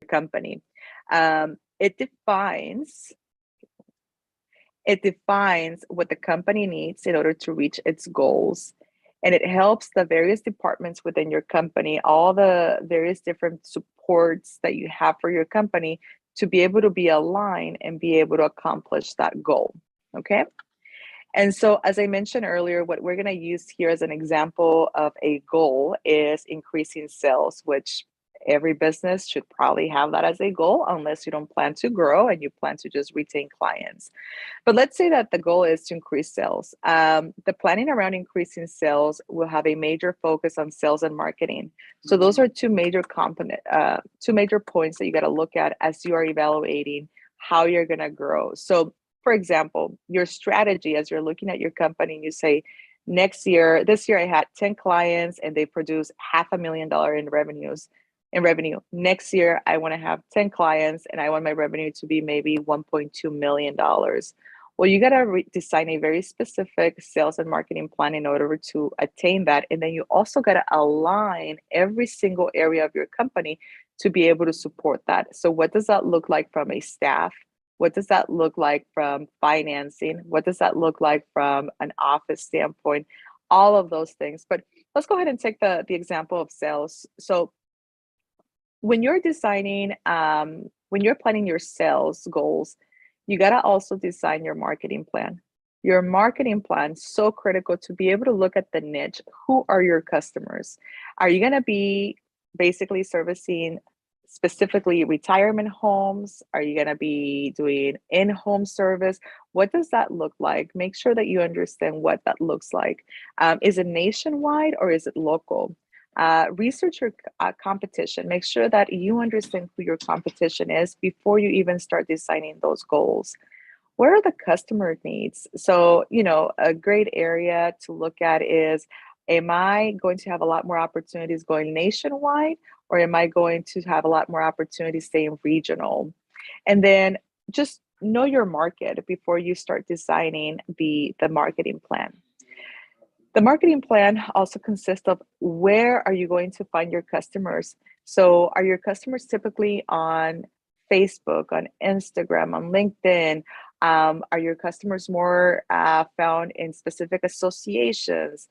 company. It defines what the company needs in order to reach its goals. And it helps the various departments within your company, all the various different supports that you have for your company, to be able to be aligned and be able to accomplish that goal. Okay. And so, as I mentioned earlier, what we're going to use here as an example of a goal is increasing sales, which every business should probably have that as a goal, unless you don't plan to grow and you plan to just retain clients. But let's say that the goal is to increase sales. The planning around increasing sales will have a major focus on sales and marketing. So those are two major points that you got to look at as you are evaluating how you're going to grow. So, for example, your strategy as you're looking at your company, and you say, this year I had 10 clients and they produce $500,000 in revenue. Next year, I want to have 10 clients and I want my revenue to be maybe $1.2 million. Well, you got to design a very specific sales and marketing plan in order to attain that. And then you also got to align every single area of your company to be able to support that. So what does that look like from a staff? What does that look like from financing? What does that look like from an office standpoint? All of those things. But let's go ahead and take the example of sales. So when you're designing, when you're planning your sales goals, you got to also design your marketing plan. Your marketing plan is so critical to be able to look at the niche. Who are your customers? Are you going to be basically servicing specifically retirement homes? Are you going to be doing in-home service? What does that look like? Make sure that you understand what that looks like. Is it nationwide or is it local? Research your competition. Make sure that you understand who your competition is before you even start designing those goals. What are the customer needs? So, a great area to look at is, am I going to have a lot more opportunities going nationwide, or am I going to have a lot more opportunities staying regional? And then just know your market before you start designing the marketing plan. The marketing plan also consists of, where are you going to find your customers? So are your customers typically on Facebook, on Instagram, on LinkedIn? Are your customers more found in specific associations,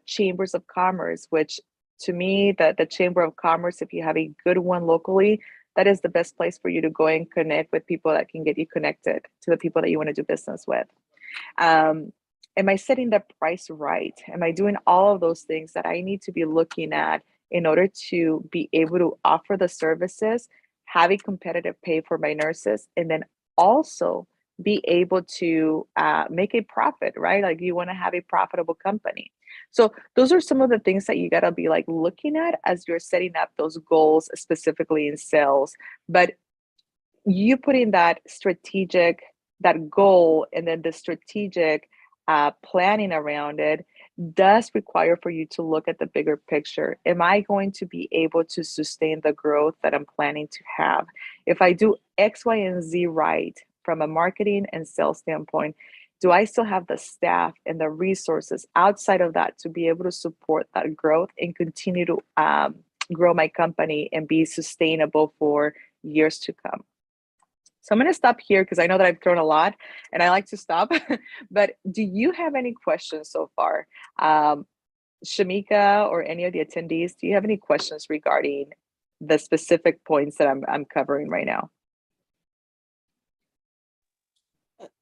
chambers of commerce, which to me, the Chamber of Commerce, if you have a good one locally, that is the best place for you to go and connect with people that can get you connected to the people that you want to do business with. Am I setting the price right? Am I doing all of those things that I need to be looking at in order to be able to offer the services, have a competitive pay for my nurses, and then also be able to make a profit, right? Like, you want to have a profitable company. So those are some of the things that you got to be looking at as you're setting up those goals, specifically in sales. But you putting that goal, and then the strategic planning around it does require for you to look at the bigger picture. Am I going to be able to sustain the growth that I'm planning to have? If I do X, Y, and Z right from a marketing and sales standpoint, do I still have the staff and the resources outside of that to be able to support that growth and continue to grow my company and be sustainable for years to come? So I'm going to stop here because I know that I've thrown a lot and I like to stop. But do you have any questions so far? Shamika or any of the attendees, do you have any questions regarding the specific points that I'm covering right now?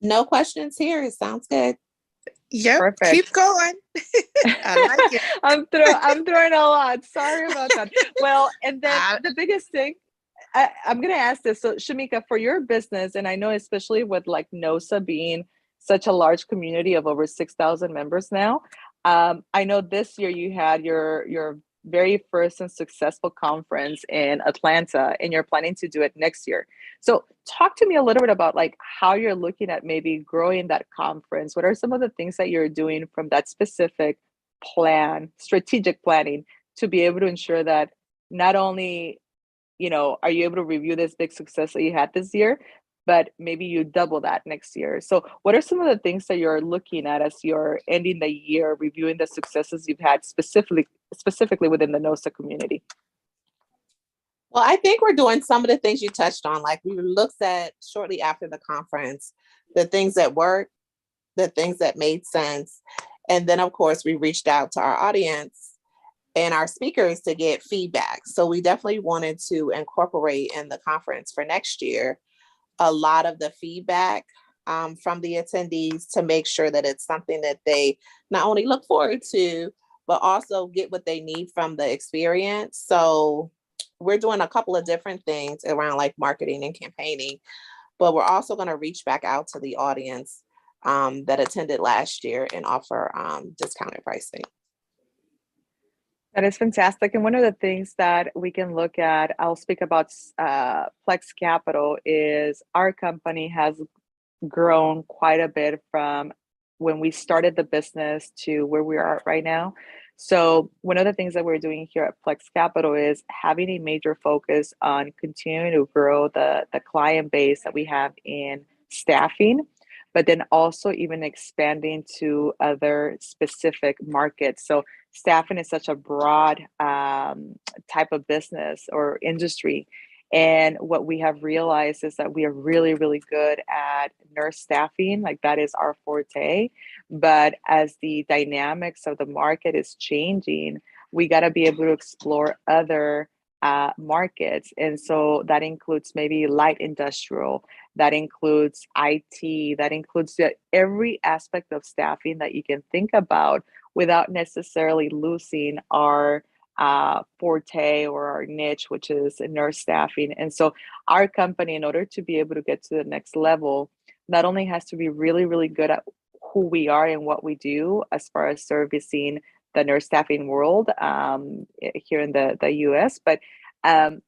No questions here. It sounds good. Yep. Perfect. Keep going. I like it. I'm throwing a lot. Sorry about that. Well, and then the biggest thing, I'm going to ask this. So Shamika, for your business, and I know especially with NOSA being such a large community of over 6,000 members now, I know this year you had your very first and successful conference in Atlanta, and you're planning to do it next year. So talk to me a little bit about how you're looking at maybe growing that conference. What are some of the things that you're doing from that specific plan, strategic planning, to be able to ensure that not only are you able to review this big success that you had this year, but maybe you double that next year? So what are some of the things that you're looking at as you're ending the year, reviewing the successes you've had specifically within the NOSA community? Well, I think we're doing some of the things you touched on. Like we looked at shortly after the conference, the things that worked, the things that made sense. And then of course we reached out to our audience and our speakers to get feedback. So we definitely wanted to incorporate in the conference for next year a lot of the feedback from the attendees to make sure that it's something that they not only look forward to, but also get what they need from the experience. So we're doing a couple of different things around like marketing and campaigning, but we're also going to reach back out to the audience that attended last year and offer discounted pricing. That is fantastic. And one of the things that we can look at, I'll speak about PLEX Capital, is our company has grown quite a bit from when we started the business to where we are right now. So one of the things that we're doing here at PLEX Capital is having a major focus on continuing to grow the client base that we have in staffing, but then also even expanding to other specific markets. So staffing is such a broad type of business or industry. And what we have realized is that we are really, really good at nurse staffing, like that is our forte. But as the dynamics of the market is changing, we got to be able to explore other markets. And so that includes maybe light industrial, that includes IT, that includes every aspect of staffing that you can think about without necessarily losing our forte or our niche, which is nurse staffing. And so our company, in order to be able to get to the next level, not only has to be really, really good at who we are and what we do as far as servicing the nurse staffing world here in the US, but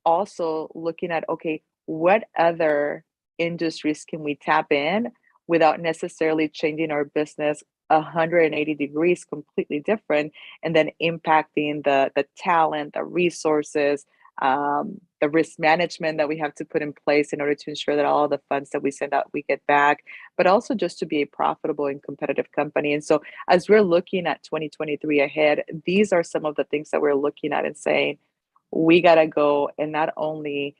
also looking at, okay, what other industries can we tap in without necessarily changing our business 180 degrees completely different, and then impacting the talent, the resources, the risk management that we have to put in place in order to ensure that all the funds that we send out we get back, but also just to be a profitable and competitive company. And so as we're looking at 2023 ahead, these are some of the things that we're looking at and saying we got to go and not only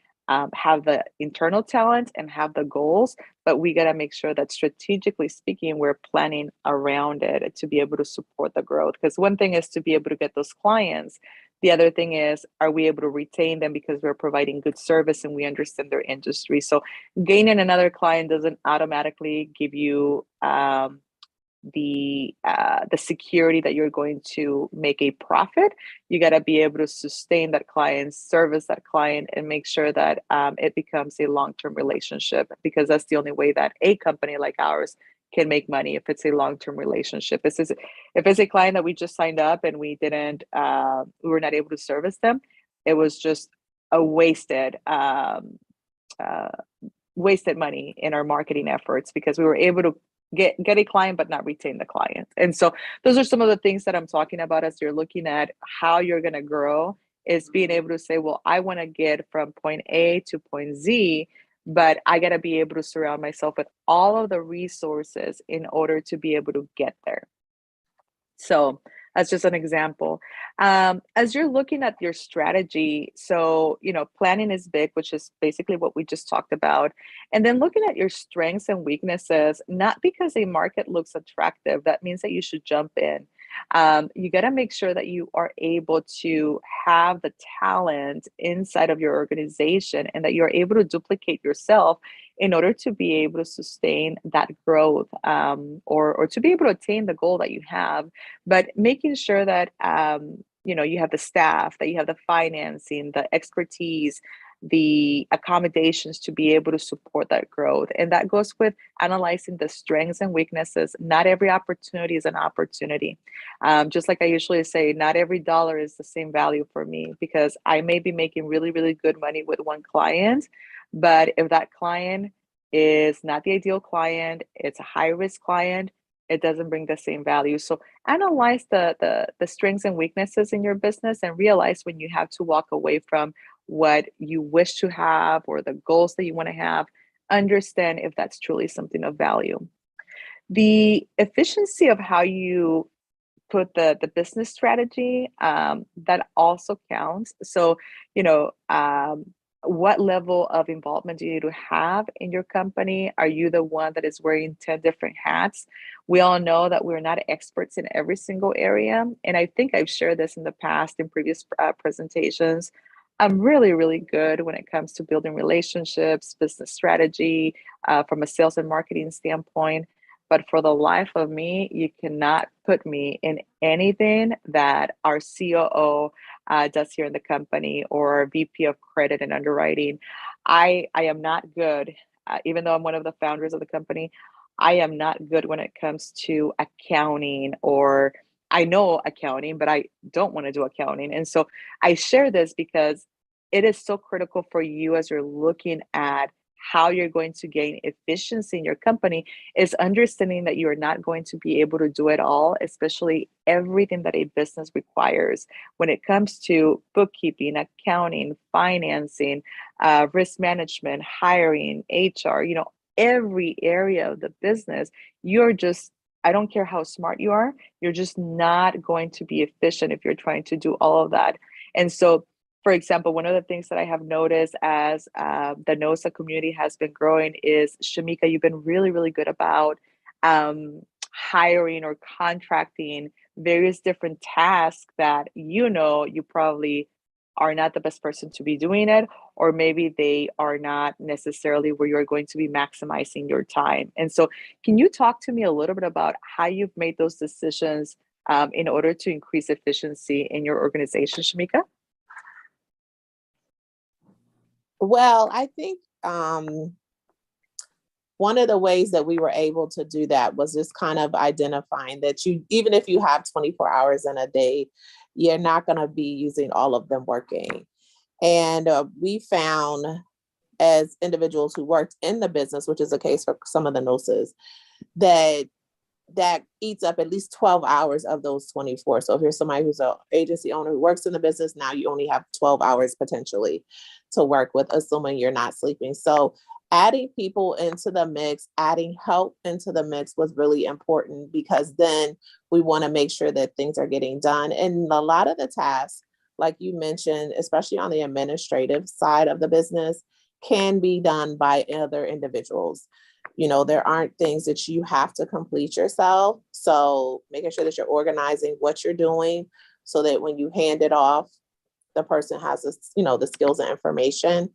have the internal talent and have the goals, but we got to make sure that strategically speaking, we're planning around it to be able to support the growth. Because one thing is to be able to get those clients. The other thing is, are we able to retain them because we're providing good service and we understand their industry? So gaining another client doesn't automatically give you the security that you're going to make a profit. You got to be able to sustain that client, service that client, and make sure that it becomes a long-term relationship, because that's the only way that a company like ours can make money, if it's a long-term relationship. If it's a client that we just signed up and we were not able to service them, it was just a wasted money in our marketing efforts, because we were able to get a client but not retain the client. And so those are some of the things that I'm talking about as you're looking at how you're going to grow, is being able to say, well, I want to get from point A to point Z, but I got to be able to surround myself with all of the resources in order to be able to get there. So that's just an example. As you're looking at your strategy, so, planning is big, which is basically what we just talked about. And then looking at your strengths and weaknesses, not because a market looks attractive, that means that you should jump in. You got to make sure that you are able to have the talent inside of your organization and that you're able to duplicate yourself in order to be able to sustain that growth, or to be able to attain the goal that you have, but making sure that you have the staff, that you have the financing, the expertise, the accommodations to be able to support that growth. And that goes with analyzing the strengths and weaknesses. Not every opportunity is an opportunity. Just like I usually say, not every dollar is the same value for me, because I may be making really, really good money with one client, but if that client is not the ideal client, it's a high risk client, it doesn't bring the same value. So analyze the strengths and weaknesses in your business and realize when you have to walk away from what you wish to have or the goals that you want to have. Understand if that's truly something of value. The efficiency of how you put the business strategy, that also counts. So what level of involvement do you need to have in your company? Are you the one that is wearing 10 different hats? We all know that we're not experts in every single area. And I think I've shared this in the past in previous presentations. I'm really, really good when it comes to building relationships, business strategy, from a sales and marketing standpoint. But for the life of me, you cannot put me in anything that our COO does here in the company, or VP of credit and underwriting. I am not good, even though I'm one of the founders of the company. I am not good when it comes to accounting, or I know accounting, but I don't want to do accounting. And so I share this because it is so critical for you as you're looking at how you're going to gain efficiency in your company, is understanding that you're not going to be able to do it all, especially everything that a business requires when it comes to bookkeeping, accounting, financing, risk management, hiring, HR, every area of the business. You're just, I don't care how smart you are, you're just not going to be efficient if you're trying to do all of that. And so, for example, one of the things that I have noticed as the NOSA community has been growing is, Shamika, you've been really, really good about hiring or contracting various different tasks that you probably are not the best person to be doing it, or maybe they are not necessarily where you're going to be maximizing your time. And so, can you talk to me a little bit about how you've made those decisions in order to increase efficiency in your organization, Shamika? Well, I think one of the ways that we were able to do that was just kind of identifying that even if you have 24 hours in a day, you're not going to be using all of them working. And we found, as individuals who worked in the business, which is the case for some of the NOSAs, that eats up at least 12 hours of those 24. So if you're somebody who's an agency owner who works in the business, now you only have 12 hours potentially to work with, assuming you're not sleeping. So adding people into the mix, adding help into the mix was really important, because then we want to make sure that things are getting done. And a lot of the tasks, like you mentioned, especially on the administrative side of the business, can be done by other individuals. There aren't things that you have to complete yourself. So making sure that you're organizing what you're doing so that when you hand it off, the person has the skills and information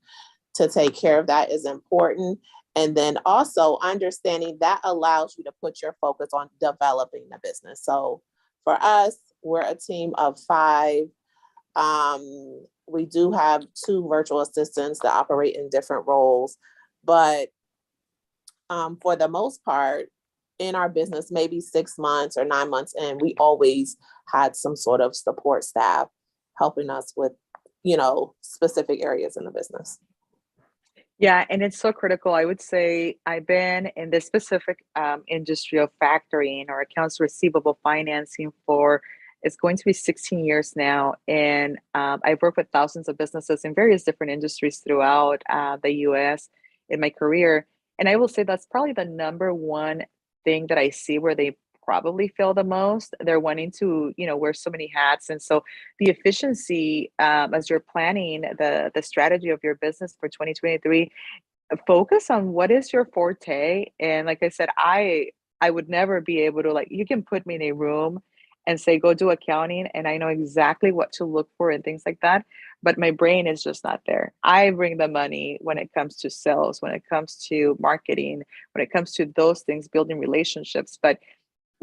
to take care of that is important. And then also understanding that allows you to put your focus on developing the business. So for us, we're a team of 5. We do have 2 virtual assistants that operate in different roles, but for the most part, in our business, maybe 6 months or 9 months in, we always had some sort of support staff helping us with, specific areas in the business. Yeah, and it's so critical. I would say I've been in this specific industry of factoring or accounts receivable financing for, it's going to be 16 years now. And I've worked with thousands of businesses in various different industries throughout the US in my career. And I will say that's probably the number one thing that I see where they probably fail the most. They're wanting to, wear so many hats. And so the efficiency, as you're planning the strategy of your business for 2023, focus on what is your forte. And like I said, I would never be able to, like, you can put me in a room and say go do accounting, and I know exactly what to look for and things like that, but my brain is just not there. I bring the money when it comes to sales, when it comes to marketing, when it comes to those things, building relationships, but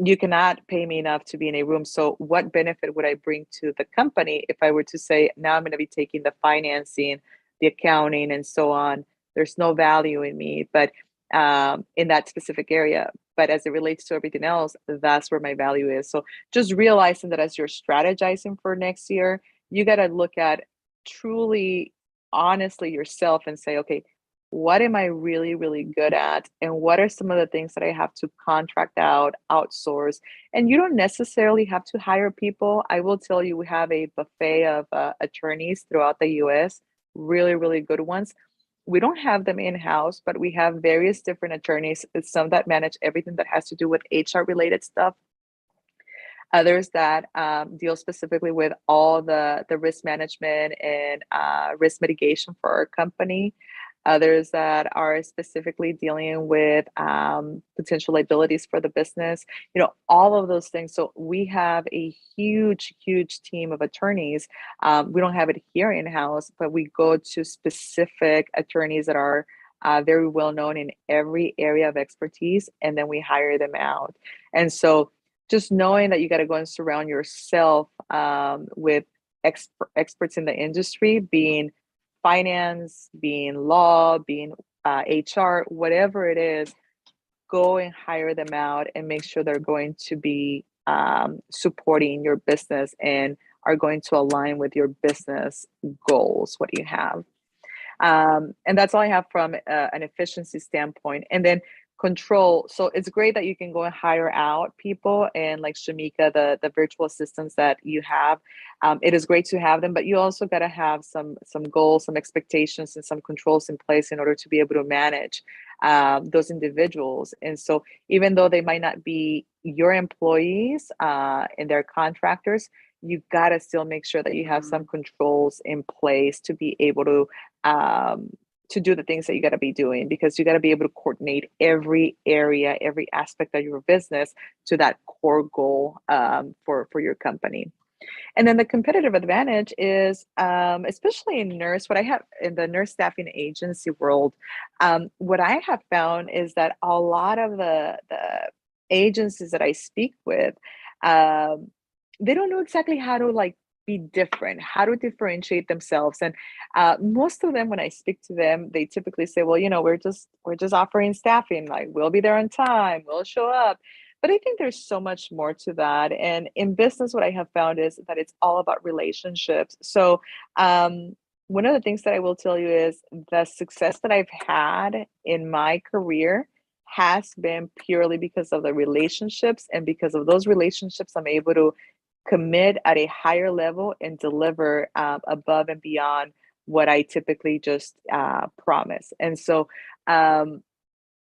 you cannot pay me enough to be in a room. So what benefit would I bring to the company if I were to say, now I'm going to be taking the financing, the accounting, and so on? There's no value in me, but in that specific area. But as it relates to everything else, that's where my value is. So just realizing that as you're strategizing for next year, you got to look at truly, honestly yourself and say, okay, what am I really, really good at? And what are some of the things that I have to contract out, outsource? And you don't necessarily have to hire people. I will tell you, we have a buffet of attorneys throughout the US, really, really good ones. We don't have them in-house, but we have various different attorneys, some that manage everything that has to do with HR related stuff. Others that deal specifically with all the risk management and risk mitigation for our company. Others that are specifically dealing with potential liabilities for the business, all of those things. So we have a huge, huge team of attorneys. We don't have it here in-house, but we go to specific attorneys that are very well known in every area of expertise, and then we hire them out. And so just knowing that you got to go and surround yourself with experts in the industry, being finance, being law, being HR, whatever it is, go and hire them out and make sure they're going to be supporting your business and are going to align with your business goals, what you have. And that's all I have from an efficiency standpoint. And then control. So it's great that you can go and hire out people, and like Shamika, the virtual assistants that you have. It is great to have them, but you also got to have some goals, some expectations, and some controls in place in order to be able to manage those individuals. And so even though they might not be your employees and they're contractors, you got to still make sure that you have some controls in place to be able to do the things that you got to be doing, because you got to be able to coordinate every area, every aspect of your business to that core goal for your company. And then the competitive advantage is, especially in what I have in the nurse staffing agency world, what I have found is that a lot of the agencies that I speak with, they don't know exactly how to be different, how to differentiate themselves. And most of them, when I speak to them, they typically say, well, we're just offering staffing, like we'll be there on time, we'll show up. But I think there's so much more to that. And in business, what I have found is that it's all about relationships. So one of the things that I will tell you is the success that I've had in my career has been purely because of the relationships. And because of those relationships, I'm able to commit at a higher level and deliver above and beyond what I typically just promise. And so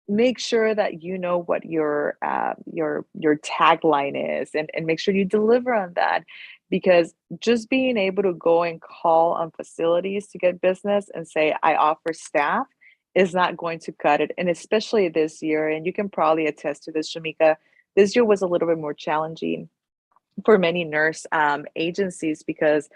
make sure that you know what your tagline is, and make sure you deliver on that, because just being able to go and call on facilities to get business and say I offer staff is not going to cut it. And especially this year, and you can probably attest to this, Shamika, this year was a little bit more challenging for many nurse agencies, because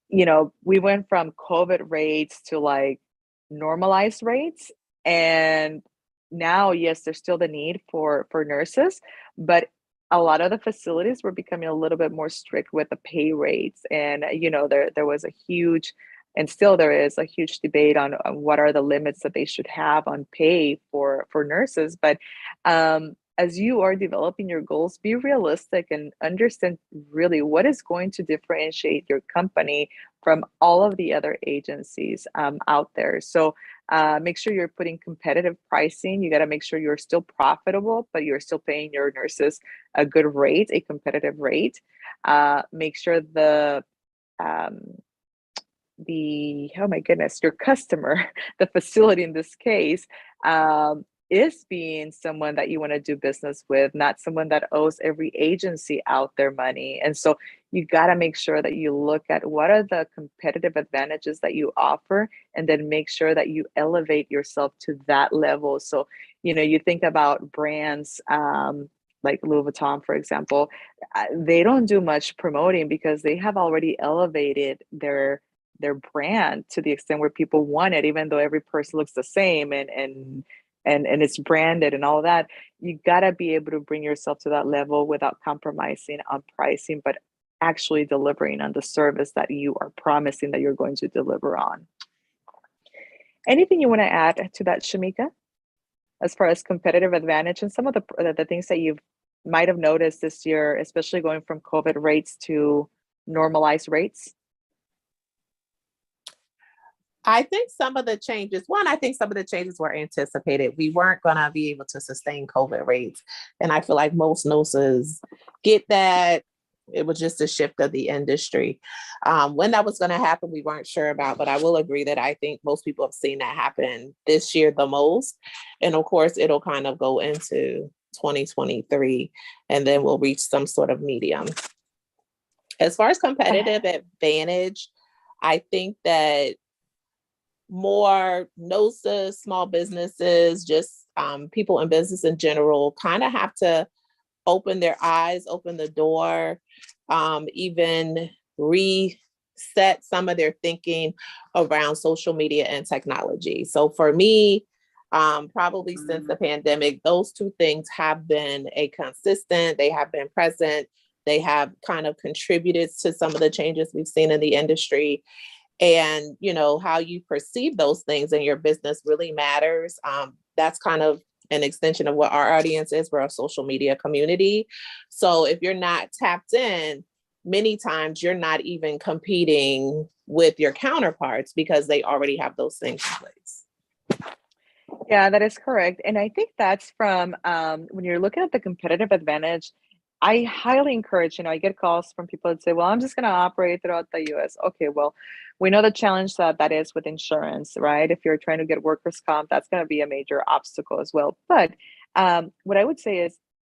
we went from COVID rates to like normalized rates, and now, yes, there's still the need for nurses, but a lot of the facilities were becoming a little bit more strict with the pay rates. And there was a huge, and still there is a huge debate on what are the limits that they should have on pay for nurses. But as you are developing your goals, be realistic and understand really what is going to differentiate your company from all of the other agencies out there. So make sure you're putting competitive pricing. You got to make sure you're still profitable, but you're still paying your nurses a good rate, a competitive rate. Make sure oh my goodness, your customer, the facility in this case, is being someone that you want to do business with, not someone that owes every agency out their money. And so you got to make sure that you look at what are the competitive advantages that you offer, and then make sure that you elevate yourself to that level. So, you think about brands like Louis Vuitton, for example, they don't do much promoting because they have already elevated their brand to the extent where people want it, even though every purse looks the same and it's branded and all that. You got to be able to bring yourself to that level without compromising on pricing, but actually delivering on the service that you are promising that you're going to deliver on. Anything you want to add to that, Shamika, as far as competitive advantage and some of the things that you might have noticed this year, especially going from COVID rates to normalized rates? I think some of the changes were anticipated. We weren't going to be able to sustain COVID rates. And I feel like most NOSAs get that. It was just a shift of the industry. When that was going to happen, we weren't sure about, but I will agree that I think most people have seen that happen this year the most. And of course, it'll kind of go into 2023, and then we'll reach some sort of medium. As far as competitive advantage, I think that more NOSA, small businesses, just people in business in general, kind of have to open their eyes, open the door, even reset some of their thinking around social media and technology. So for me, probably since the pandemic, those two things have been they have been present. They have kind of contributed to some of the changes we've seen in the industry. And, you know, how you perceive those things in your business really matters. That's kind of an extension of what our audience is. We're a social media community. So if you're not tapped in, many times you're not even competing with your counterparts because they already have those things in place. Yeah, that is correct. And I think that's from when you're looking at the competitive advantage, I highly encourage, I get calls from people that say, well, I'm just going to operate throughout the US. Okay, well, we know the challenge that is with insurance, right? If you're trying to get workers' comp, that's going to be a major obstacle as well. But what I would say is,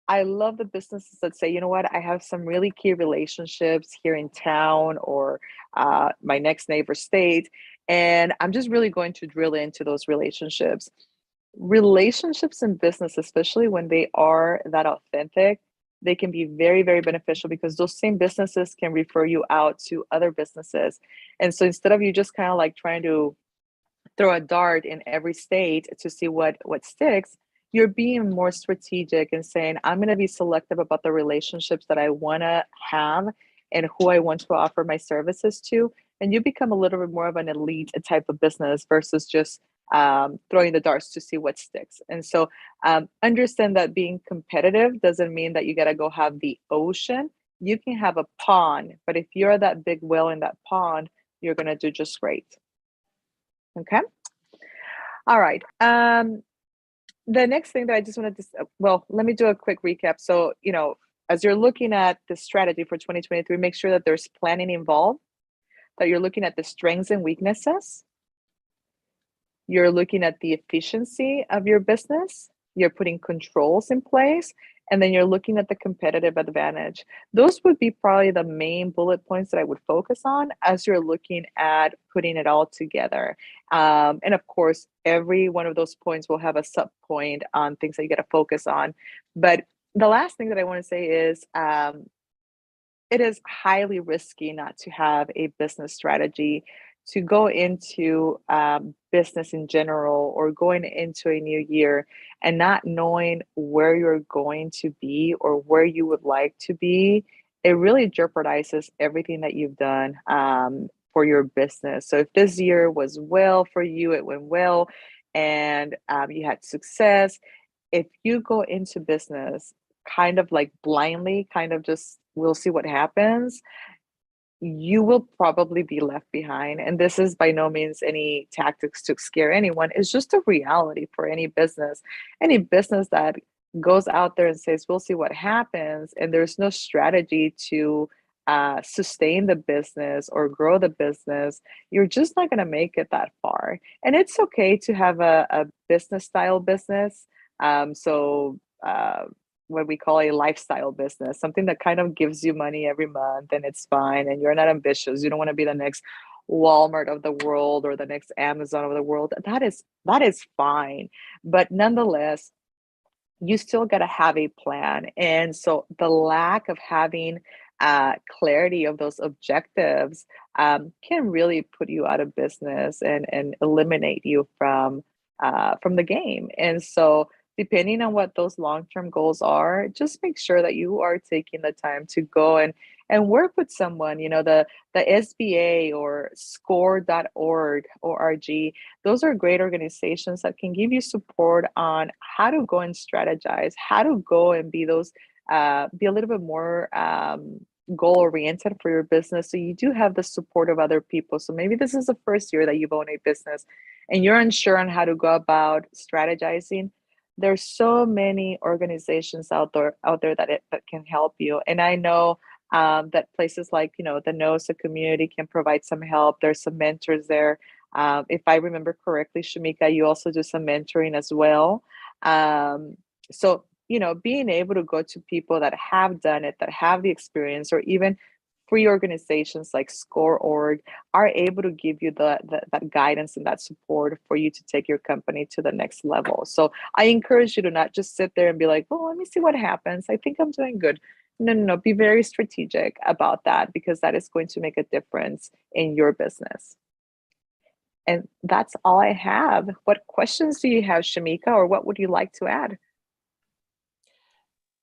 I love the businesses that say, you know what, I have some really key relationships here in town or my next neighbor state, and I'm just really going to drill into those relationships. Relationships in business, especially when they are that authentic, they can be very, very beneficial because those same businesses can refer you out to other businesses. And so instead of you just kind of like trying to throw a dart in every state to see what sticks, you're being more strategic and saying, I'm going to be selective about the relationships that I want to have and who I want to offer my services to. And you become a little bit more of an elite type of business versus just throwing the darts to see what sticks. And so understand that being competitive doesn't mean that you got to go have the ocean. You can have a pond, but if you're that big whale in that pond, you're going to do just great. Okay. All right. The next thing that I just wanted to, well, let me do a quick recap. So, as you're looking at the strategy for 2023, make sure that there's planning involved, that you're looking at the strengths and weaknesses. You're looking at the efficiency of your business. You're putting controls in place, and then you're looking at the competitive advantage. Those would be probably the main bullet points that I would focus on as you're looking at putting it all together. And of course, every one of those points will have a sub point on things that you got to focus on. But the last thing that I want to say is it is highly risky not to have a business strategy, to go into business in general or going into a new year and not knowing where you're going to be or where you would like to be. It really jeopardizes everything that you've done for your business. So if this year was well for you, it went well, and you had success. If you go into business kind of like blindly, kind of just, we'll see what happens, you will probably be left behind. And this is by no means any tactics to scare anyone. It's just a reality for any business. Any business that goes out there and says, we'll see what happens, and there's no strategy to sustain the business or grow the business, you're just not going to make it that far. And it's okay to have a business style business. What we call a lifestyle business, something that kind of gives you money every month and it's fine, and you're not ambitious. You don't want to be the next Walmart of the world or the next Amazon of the world. That is fine. But nonetheless, you still got to have a plan. And so the lack of having clarity of those objectives can really put you out of business and eliminate you from the game. And so depending on what those long-term goals are, just make sure that you are taking the time to go and work with someone. The SBA or score.org, ORG, those are great organizations that can give you support on how to go and strategize, how to go and be a little bit more goal-oriented for your business. So you do have the support of other people. So maybe this is the first year that you've owned a business and you're unsure on how to go about strategizing. There's so many organizations out there that can help you. And I know that places like, the NOSA community can provide some help. There's some mentors there. If I remember correctly, Shamika, you also do some mentoring as well. So being able to go to people that have done it, that have the experience, or even free organizations like Score.org are able to give you that guidance and that support for you to take your company to the next level. So I encourage you to not just sit there and be like, oh, let me see what happens. I think I'm doing good. No, no, no. Be very strategic about that, because that is going to make a difference in your business. And that's all I have. What questions do you have, Shamika, or what would you like to add?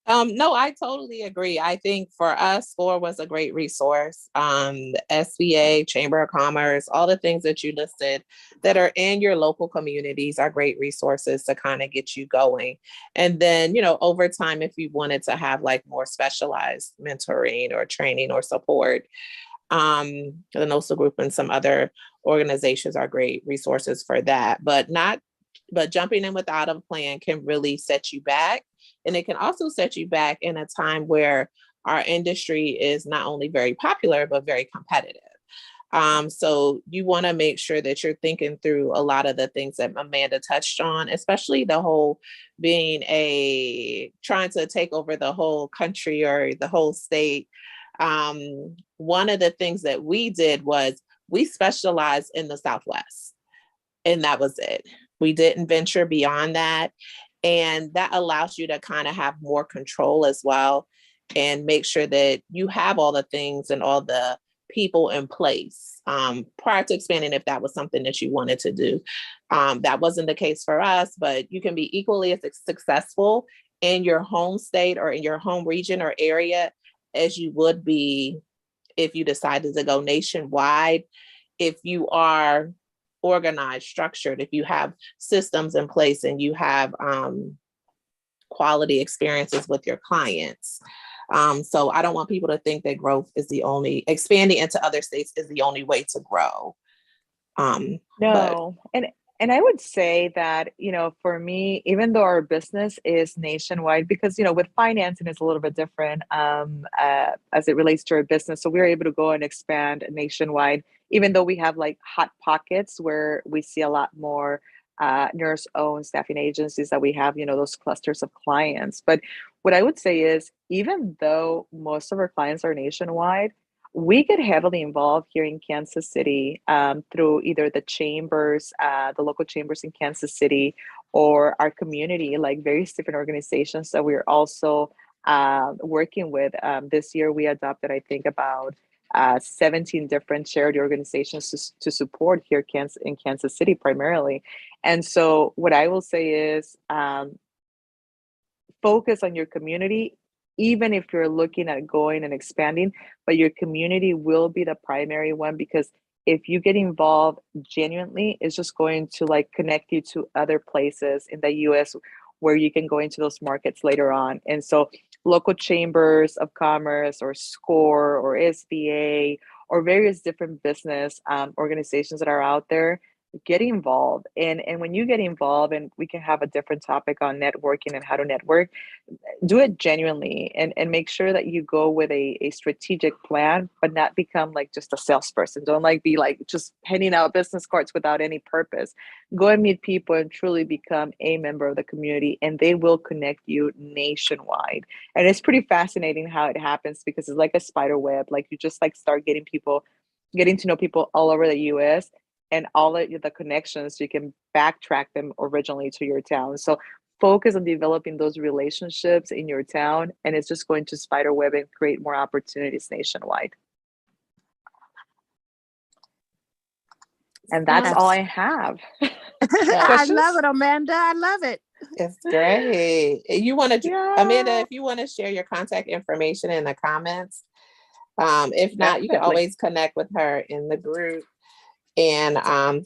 No, I totally agree. I think for us, SCORE was a great resource. The SBA, Chamber of Commerce, all the things that you listed that are in your local communities are great resources to kind of get you going. And then, over time, if you wanted to have like more specialized mentoring or training or support, the NOSA Group and some other organizations are great resources for that. But jumping in without a plan can really set you back. And it can also set you back in a time where our industry is not only very popular, but very competitive. So you want to make sure that you're thinking through a lot of the things that Amanda touched on, especially the whole trying to take over the whole country or the whole state. One of the things that we did was we specialized in the Southwest, and that was it. We didn't venture beyond that. And that allows you to kind of have more control as well, and make sure that you have all the things and all the people in place prior to expanding, if that was something that you wanted to do. That wasn't the case for us, but you can be equally as successful in your home state or in your home region or area as you would be if you decided to go nationwide. If you are organized, structured, if you have systems in place and you have quality experiences with your clients. So I don't want people to think that growth is expanding into other states is the only way to grow. No. And I would say that, for me, even though our business is nationwide, because, with financing, it's a little bit different as it relates to our business. So we're able to go and expand nationwide, even though we have like hot pockets where we see a lot more nurse-owned staffing agencies that we have, those clusters of clients. But what I would say is, even though most of our clients are nationwide, we get heavily involved here in Kansas City through either the chambers, the local chambers in Kansas City, or our community, like various different organizations that we're also working with. This year, we adopted, I think, about 17 different charity organizations to support here in Kansas City primarily. And so what I will say is focus on your community, even if you're looking at going and expanding, but your community will be the primary one, because if you get involved genuinely, it's just going to like connect you to other places in the US where you can go into those markets later on. And so local chambers of commerce or SCORE or SBA or various different business organizations that are out there, get involved. And when you get involved, and we can have a different topic on networking and how to network, do it genuinely and make sure that you go with a strategic plan, but not become like just a salesperson. Don't like be like just handing out business cards without any purpose. Go and meet people and truly become a member of the community, and they will connect you nationwide. And it's pretty fascinating how it happens, because it's like a spider web. Like you just like start getting to know people all over the US, and all of the connections, you can backtrack them originally to your town. So focus on developing those relationships in your town, and it's just going to spiderweb and create more opportunities nationwide. And that's all I have. I love it, Amanda. I love it. It's great. You want to, Yeah. Amanda, if you want to share your contact information in the comments. If not, you can always connect with her in the group. And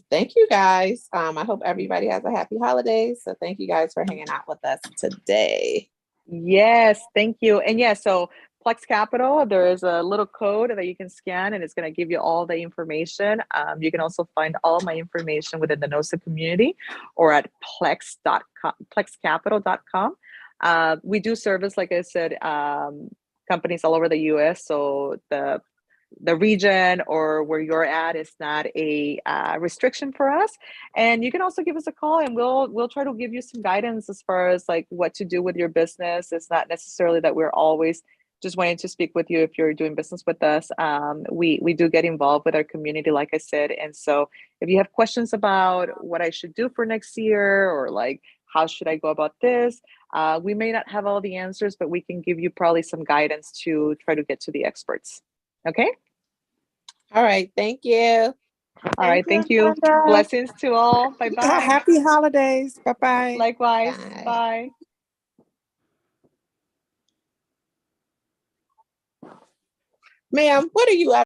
thank you guys. I hope everybody has a happy holidays. So thank you guys for hanging out with us today. Yes, thank you. And yeah, so PLEX Capital, there is a little code that you can scan, and it's going to give you all the information. You can also find all my information within the NOSA community or at plex.com, plexcapital.com. We do service, like I said, companies all over the US. So the the region or where you're at is not a restriction for us. And you can also give us a call, and we'll try to give you some guidance as far as like what to do with your business. It's not necessarily that we're always just wanting to speak with you if you're doing business with us. We do get involved with our community, like I said. And so if you have questions about what I should do for next year, or like how should I go about this, we may not have all the answers, but we can give you probably some guidance to try to get to the experts. Okay. All right. Thank you. All right. Thank you. Amanda. Blessings to all. Bye bye. Happy holidays. Bye-bye. Likewise. Bye. Bye. Ma'am, what are you